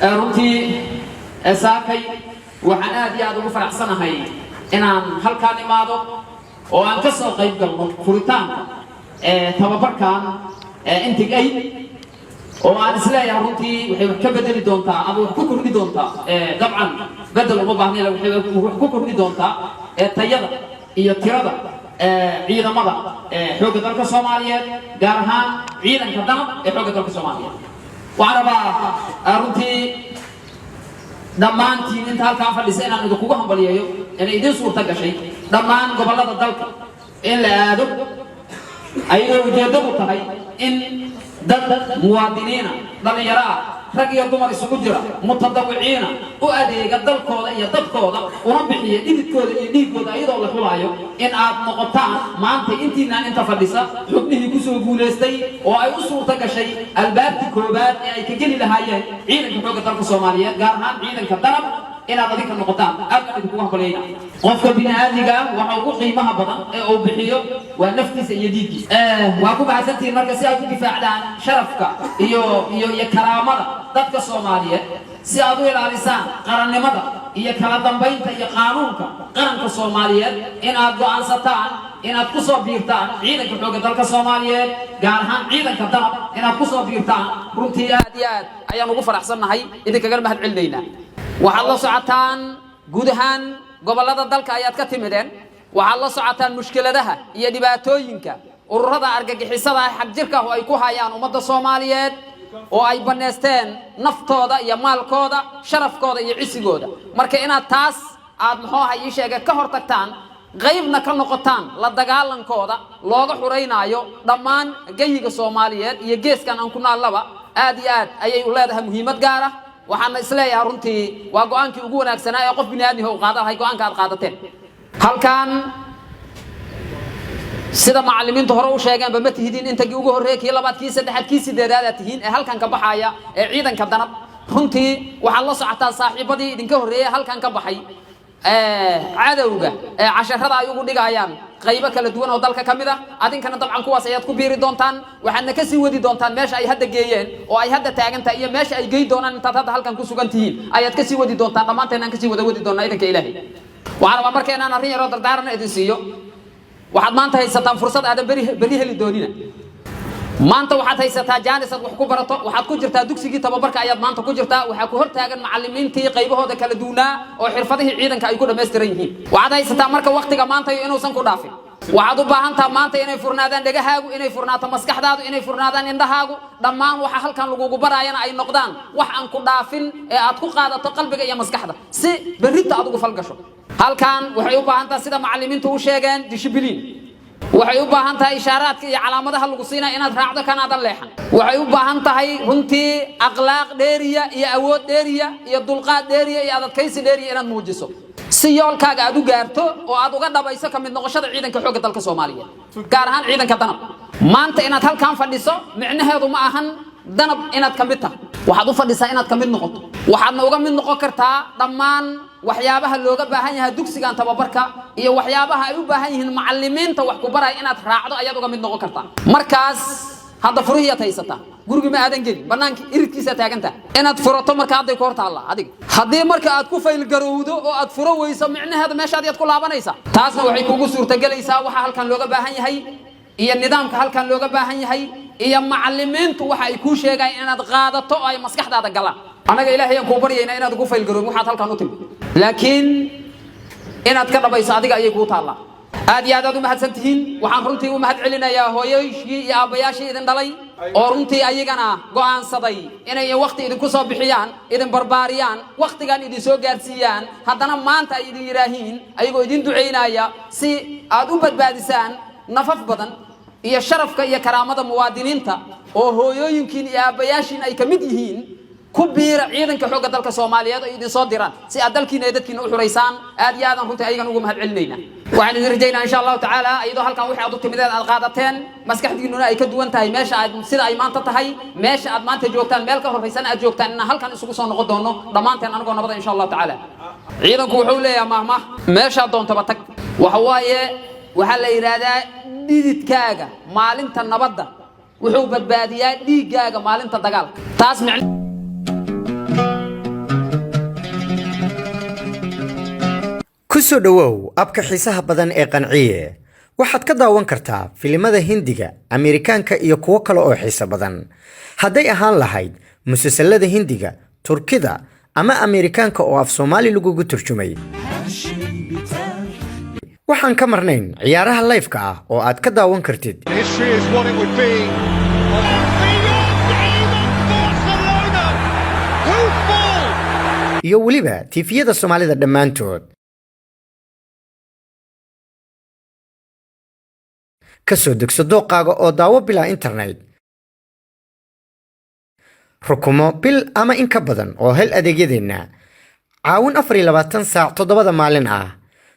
runtii saakay waxaan aad iyo aad ugu faraxsanahay inaan halkaan imaado oo aan ka soo qayb galno furitaanka tababarkan intigay oo aan isleeyahay runtii waxay wax ka bedeli doontaa ama wax ku kordhi doontaa dabcan bedel uma baahnayn waxay wax ku kordhi doontaa tayada iyo tirada ciidamada xoogga dalka Soomaaliyeed gaar ahaan ciidanka danab ee xoogga dalka Soomaaliyeed waxaan rabaa runtii dhammaantiin inta halkaan fadhisa inaan idinkugu hambaliyeeyo inay idin suurta gashay dhammaan gobollada dalka in la aado ayadoo ujeedadu tahay in dad muwaadiniina dhalinyaro ah rag iyo dumar isugu jira mutadawiciina u adeega dalkooda iyo dadkooda una bixiya dhididkooda iyo dhiigooda iyadoo la xulaayo in aad noqotaan maanta intiinaan inta fadhisa xubnihii kusoo guulaystay oo ay u suurta gashay albaabkii koobaad ee ay ka geli lahaayeen ciidanka xoogga dalka Soomaaliyeed gaar ahaan ciidanka danab inaad adinka noqotaan aad idinku hambalyeeyna qofka bini'aadmiga waxa ugu qiimaha badan ee uu bixiyo waa naftiisa iyo dhiiggiisa waa ku baxsantiin marka si aad u difaacdaan sharafka iyo karaamada dadka Soomaaliyeed si aad u ilaalisaan qarannimada iyo kala dambeynta iyo qaanuunka qaranka Soomaaliyeed inaad go'aansataan inaad ku soo biirtaan ciidanka xoogga dalka Soomaaliyeed gaar ahaan ciidanka danab inaad ku soo biirtaan runtii aad iyo aad ayaan ugu faraxsanahay idinkaga mahad celinayna waxaad la socotaan guud ahaan gobollada dalka ayaad ka timideen waxaad la socotaan mushkiladaha iyo dhibaatooyinka ururada argagixisada xaq jirka oo ay ku hayaan ummadda Soomaaliyeed oo ay baneesteen naftooda iyo maalkooda sharafkooda iyo cisigooda marka inaad taas aad maxay sheegay ka hortagtaan qaybna ka noqotaan la dagaalankooda looga xureynayo dhammaan gayiga Soomaaliyeed iyo geeskan aan ku naalaba aad iyo aad ayay u leedahay muhiimad gaar ah waxaan isleeyahay runtii waa go'aankii ugu wanaagsanaa ee qof bini'aadmi ah uu qaadahay go'aanka aad qaadateen halkaan sida macallimiintu hore u sheegeenba ma tihidin intagii ugu horreeyay kii labaad kii saddexaad kii sideedaad aad tihiin ee halkan ka baxaya ee ciidanka danab runtii waxaad la socotaa saaxiibadii idinka horreeyay halkan ka baxay cadawga casharada ay ugu dhigayaan qaybo kala duwan oo dalka kamid ah adinkana dabcan kuwaas ayaad ku biiri doontaan waxaadna ka sii wadi doontaan meesha ay hadda geeyeen oo ay hadda taagantahay iyo meesha ay geey doonaan intaad hadda halkan ku sugan tihiin ayaad ka sii wadi doontaan dhammaanteen aan ka sii wadi doonaa idanka Ilaahay waxaan rabaa marka inaan arrin yar oo dardaaran idin siiyo waxaad maanta haysataan fursad aadan bari heli doonina maanta waxaad haysataa jaanis aad wax ku barato waxaad ku jirtaa dugsigii tababarka ayaad maanta ku jirtaa waxa ku hor taagan macallimiintii qaybahooda kala duwanaa oo xirfadihii ciidanka ay ku dhameystiran yihiin waxaad haysataa marka waqtiga maanta inuusan ku dhaafin waxaad u baahan tahay maanta inay furnaadaan dhagahaagu inay furnaato maskaxdaadu inay furnaadaan indhahaagu dhammaan waxa halkan lagugu baraayana ay noqdaan wax aan ku dhaafin ee aad ku qaadato qalbiga iyo maskaxda si berrita aad ugu falgasho halkan waxay u baahan tahay sida macallimiintu u sheegeen dishibiliin waxay u baahan tahay ishaaraadka iyo calaamadaha lagu siinaa inaad raacdo kanaadan leexan waxay u baahan tahay runtii akhlaaq dheeriya iyo awood dheeriya iyo dulqaad dheeriya iyo adadkaysi dheeriya inaad muujiso si yoolkaaga aad u gaarto oo aad uga dhabayso ka mid noqoshada ciidanka xoogga dalka Soomaaliyeed gaar ahaan ciidanka danab maanta inaad halkaan fadhiso micnaheedu ma ahan danab inaad ka mid tahay waxaad u fadhisaa inaad ka mid noqoto waxaadna uga mid noqon kartaa dhammaan waxyaabaha looga baahan yahay dugsigan tababarka iyo waxyaabaha ay u baahan yihiin macallimiinta wax ku baray inaad raacdo ayaad uga mid noqon kartaa markaas hadda furihiya taysata guriga ma aadan gelin banaanka iridkiisa taaganta inaad furato marka hadday ku hortaala adiga hadii marka aad ku fayl garowdo oo aad furo weyso micnaheedu meeshaad ku laabanaysaa taasna waxay kugu suurta galaysaa waxa halkan looga baahan yahay iyo nidaamka halkan looga baahan yahay iyo macallimiintu waxa ay ku sheegayaan inaad qaadato oo ay maskaxdaada galaan anaga Ilaahay aan ku bariyayna inaad ku fayl garowdo waxaad halkan u timi laakiin inaad ka dhabayso adiga ayay ku taala aad iyo aad u mahadsantihiin waxaan runtii u mahad celinayaa hooyooyinkii iyo aabayaashii idin dhalay oo runtii ayagana go'aansaday inay waqti idin ku soo bixiyaan idin barbaariyaan waqtigan idin soo gaarsiiyaan haddana maanta ay idin yiraahiin ayagoo idin duceynaya si aad u badbaadisaan nafaf badan iyo sharafka iyo karaamada muwaadiniinta oo hooyooyinkiin iyo aabayaashiin ay ka mid yihiin ku biira ciidanka xoogga dalka Soomaaliyeed oo idin soo diraan si aad dalkiina iyo dadkiina u xureysaan aad iyo aad runtii ayagan ugu mahad celinayna waxaan idin rajaynaa insha Allah taala ayadoo halkan wixii aad u timideen aad qaadateen maskaxdiinuna ay ka duwan tahay meesha aad sida ay maanta tahay meesha aad maanta joogtaan meel ka horeysan aad joogtaan in halkan isugu soo noqon doono dhamaanteen anagoo nabada insha Allah taala ciidanku wuxuu leeyahay mahma meesha doontaba tag waxa waaye waxa la yiraahdaa dhididkaaga maalinta nabadda wuxuu badbaadiyaa dhiigaaga maalinta dagaalka taas soo dhawow abka xiisaha badan ee qanciye waxaad ka daawan kartaa filimada Hindiga, Ameerikaanka iyo kuwo kale oo xiiso badan. Hadday ahaan lahayd musalsalada Hindiga, Turkida ama Ameerikaanka oo af Soomaali lagu turjumay. waxaan ka marnayn ciyaaraha live-ka ah oo aad ka daawan kartid. History is what it would be. iyo waliba tifiyada Soomaalida dhammaantood. ka soo degso dooqaaga oo daawo bilaa internet. rukumo bil ama in ka badan oo hel adeegyadeena. caawin 24 saac 7 maalin ah.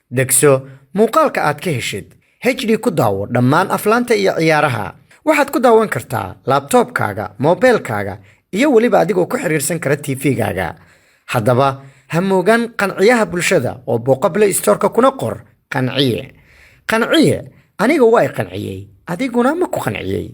degso muuqaalka aad ka heshid. HD ku daawo dhammaan aflaanta iyo ciyaaraha. waxaad ku daawan kartaa laptopkaaga, mobilkaaga iyo waliba adigoo ku xiriirsan kara TV-gaaga. haddaba ha moogaan qanciyaha bulshada oo booqable store-ka kuna qor qanciye. qanciye aniga way qanciyay, adiguna ma ku qanciyay.